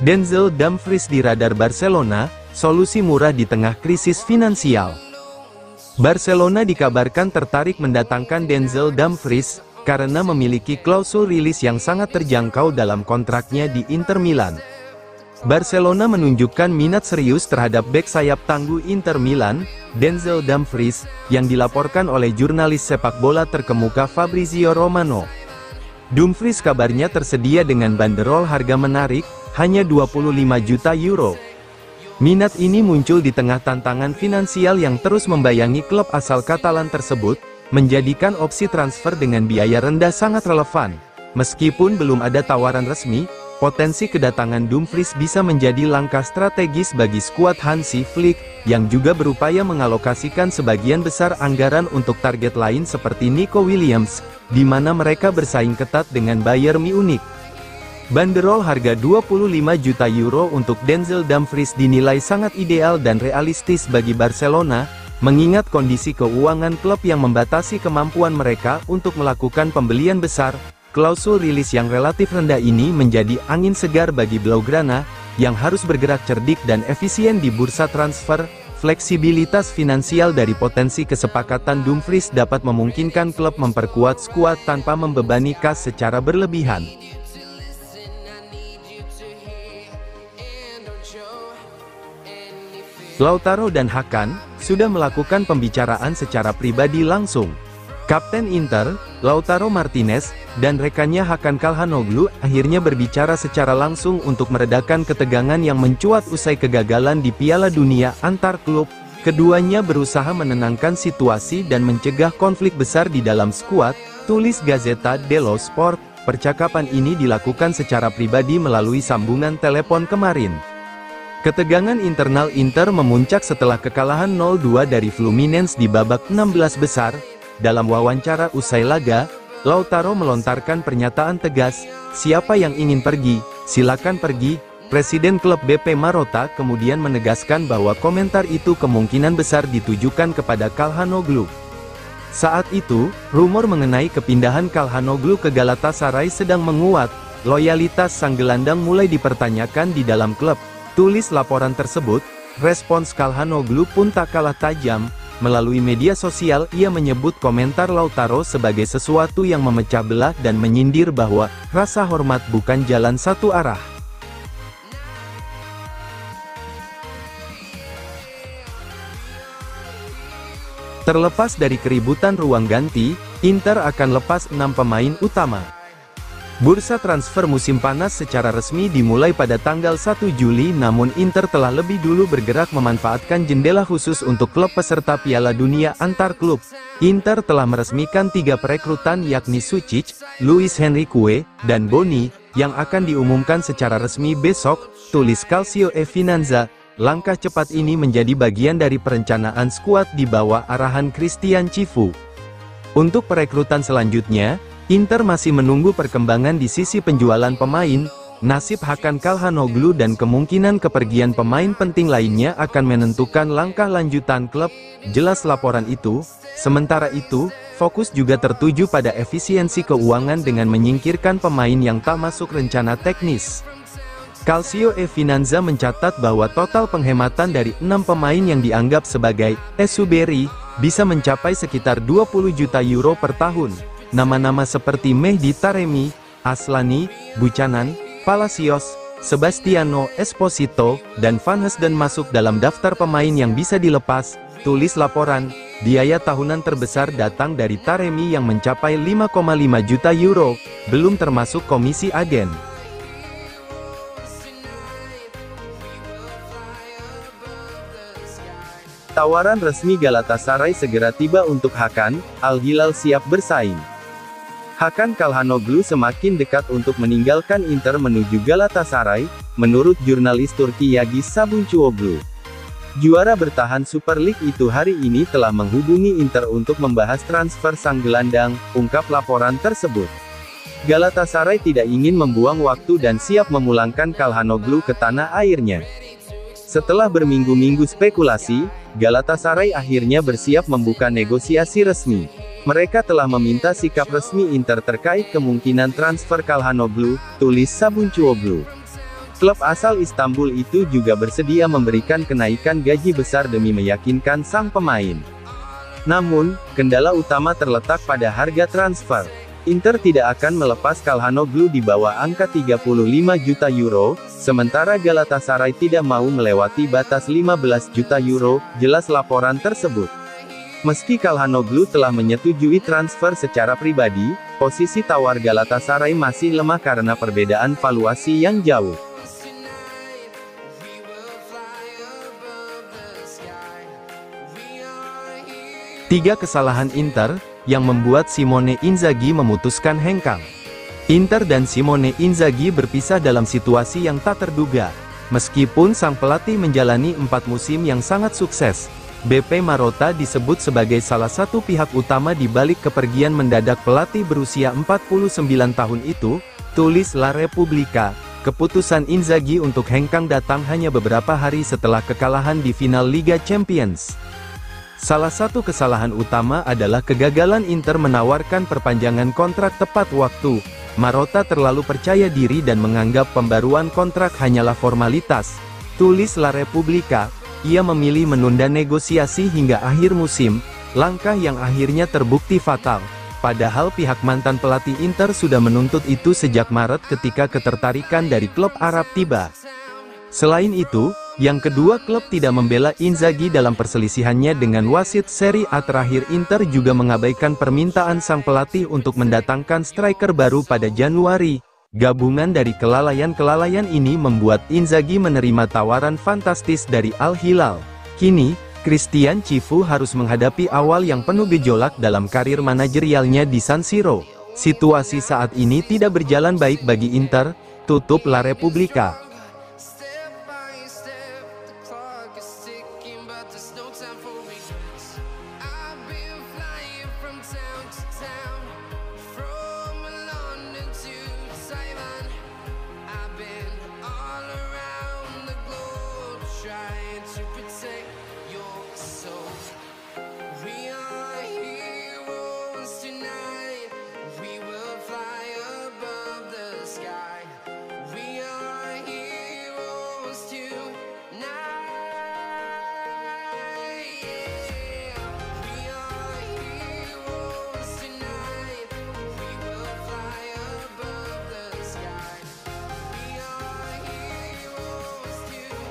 Denzel Dumfries di radar Barcelona, solusi murah di tengah krisis finansial. Barcelona dikabarkan tertarik mendatangkan Denzel Dumfries, karena memiliki klausul rilis yang sangat terjangkau dalam kontraknya di Inter Milan. Barcelona menunjukkan minat serius terhadap bek sayap tangguh Inter Milan, Denzel Dumfries, yang dilaporkan oleh jurnalis sepak bola terkemuka Fabrizio Romano. Dumfries kabarnya tersedia dengan banderol harga menarik, hanya 25 juta euro. Minat ini muncul di tengah tantangan finansial yang terus membayangi klub asal Katalan tersebut, menjadikan opsi transfer dengan biaya rendah sangat relevan. Meskipun belum ada tawaran resmi, potensi kedatangan Dumfries bisa menjadi langkah strategis bagi skuad Hansi Flick, yang juga berupaya mengalokasikan sebagian besar anggaran untuk target lain seperti Nico Williams, di mana mereka bersaing ketat dengan Bayern Munich. Banderol harga 25 juta euro untuk Denzel Dumfries dinilai sangat ideal dan realistis bagi Barcelona, mengingat kondisi keuangan klub yang membatasi kemampuan mereka untuk melakukan pembelian besar. Klausul rilis yang relatif rendah ini menjadi angin segar bagi Blaugrana, yang harus bergerak cerdik dan efisien di bursa transfer. Fleksibilitas finansial dari potensi kesepakatan Dumfries dapat memungkinkan klub memperkuat skuad tanpa membebani kas secara berlebihan. Lautaro dan Hakan sudah melakukan pembicaraan secara pribadi langsung. Kapten Inter, Lautaro Martinez, dan rekannya Hakan Calhanoglu akhirnya berbicara secara langsung untuk meredakan ketegangan yang mencuat usai kegagalan di Piala Dunia antar klub. Keduanya berusaha menenangkan situasi dan mencegah konflik besar di dalam skuad, tulis Gazzetta dello Sport. Percakapan ini dilakukan secara pribadi melalui sambungan telepon kemarin. Ketegangan internal Inter memuncak setelah kekalahan 0-2 dari Fluminense di babak 16 besar. Dalam wawancara usai laga, Lautaro melontarkan pernyataan tegas, "Siapa yang ingin pergi, silakan pergi." Presiden klub BP Marotta kemudian menegaskan bahwa komentar itu kemungkinan besar ditujukan kepada Calhanoglu. Saat itu, rumor mengenai kepindahan Calhanoglu ke Galatasaray sedang menguat. Loyalitas sang gelandang mulai dipertanyakan di dalam klub. Tulis laporan tersebut, respons Calhanoglu pun tak kalah tajam. Melalui media sosial ia menyebut komentar Lautaro sebagai sesuatu yang memecah belah dan menyindir bahwa rasa hormat bukan jalan satu arah. Terlepas dari keributan ruang ganti, Inter akan lepas 6 pemain utama. Bursa transfer musim panas secara resmi dimulai pada tanggal 1 Juli, namun Inter telah lebih dulu bergerak memanfaatkan jendela khusus untuk klub peserta Piala Dunia antar klub. Inter telah meresmikan 3 perekrutan yakni Sucic, Luis Henrique, dan Boni, yang akan diumumkan secara resmi besok, tulis Calcio e Finanza. Langkah cepat ini menjadi bagian dari perencanaan skuad di bawah arahan Christian Cifu. Untuk perekrutan selanjutnya, Inter masih menunggu perkembangan di sisi penjualan pemain, nasib Hakan Calhanoglu dan kemungkinan kepergian pemain penting lainnya akan menentukan langkah lanjutan klub, jelas laporan itu. Sementara itu, fokus juga tertuju pada efisiensi keuangan dengan menyingkirkan pemain yang tak masuk rencana teknis. Calcio e Finanza mencatat bahwa total penghematan dari 6 pemain yang dianggap sebagai esuberi bisa mencapai sekitar 20 juta euro per tahun. Nama-nama seperti Mehdi Taremi, Aslani, Buchanan, Palacios, Sebastiano Esposito, dan Van Heusden masuk dalam daftar pemain yang bisa dilepas, tulis laporan. Biaya tahunan terbesar datang dari Taremi yang mencapai 5,5 juta euro, belum termasuk komisi agen. Tawaran resmi Galatasaray segera tiba untuk Hakan, Al Hilal siap bersaing. Hakan Calhanoglu semakin dekat untuk meninggalkan Inter menuju Galatasaray, menurut jurnalis Turki Yagis Sabuncuoglu. Juara bertahan Super League itu hari ini telah menghubungi Inter untuk membahas transfer sang gelandang, ungkap laporan tersebut. Galatasaray tidak ingin membuang waktu dan siap memulangkan Calhanoglu ke tanah airnya. Setelah berminggu-minggu spekulasi, Galatasaray akhirnya bersiap membuka negosiasi resmi. Mereka telah meminta sikap resmi Inter terkait kemungkinan transfer Calhanoglu, tulis Sabuncuoglu. Klub asal Istanbul itu juga bersedia memberikan kenaikan gaji besar demi meyakinkan sang pemain. Namun, kendala utama terletak pada harga transfer. Inter tidak akan melepas Calhanoglu di bawah angka 35 juta euro, sementara Galatasaray tidak mau melewati batas 15 juta euro, jelas laporan tersebut. Meski Calhanoglu telah menyetujui transfer secara pribadi, posisi tawar Galatasaray masih lemah karena perbedaan valuasi yang jauh. Tiga kesalahan Inter yang membuat Simone Inzaghi memutuskan hengkang. Inter dan Simone Inzaghi berpisah dalam situasi yang tak terduga. Meskipun sang pelatih menjalani 4 musim yang sangat sukses, BP Marotta disebut sebagai salah satu pihak utama di balik kepergian mendadak pelatih berusia 49 tahun itu, tulis La Repubblica. Keputusan Inzaghi untuk hengkang datang hanya beberapa hari setelah kekalahan di final Liga Champions. Salah satu kesalahan utama adalah kegagalan Inter menawarkan perpanjangan kontrak tepat waktu. Marotta terlalu percaya diri dan menganggap pembaruan kontrak hanyalah formalitas, tulis La Repubblica. Ia memilih menunda negosiasi hingga akhir musim, langkah yang akhirnya terbukti fatal. Padahal pihak mantan pelatih Inter sudah menuntut itu sejak Maret ketika ketertarikan dari klub Arab tiba. Selain itu, yang kedua klub tidak membela Inzaghi dalam perselisihannya dengan wasit Serie A terakhir. Inter juga mengabaikan permintaan sang pelatih untuk mendatangkan striker baru pada Januari. Gabungan dari kelalaian-kelalaian ini membuat Inzaghi menerima tawaran fantastis dari Al Hilal. Kini, Christian Cifu harus menghadapi awal yang penuh gejolak dalam karir manajerialnya di San Siro. Situasi saat ini tidak berjalan baik bagi Inter, tutup La Repubblica.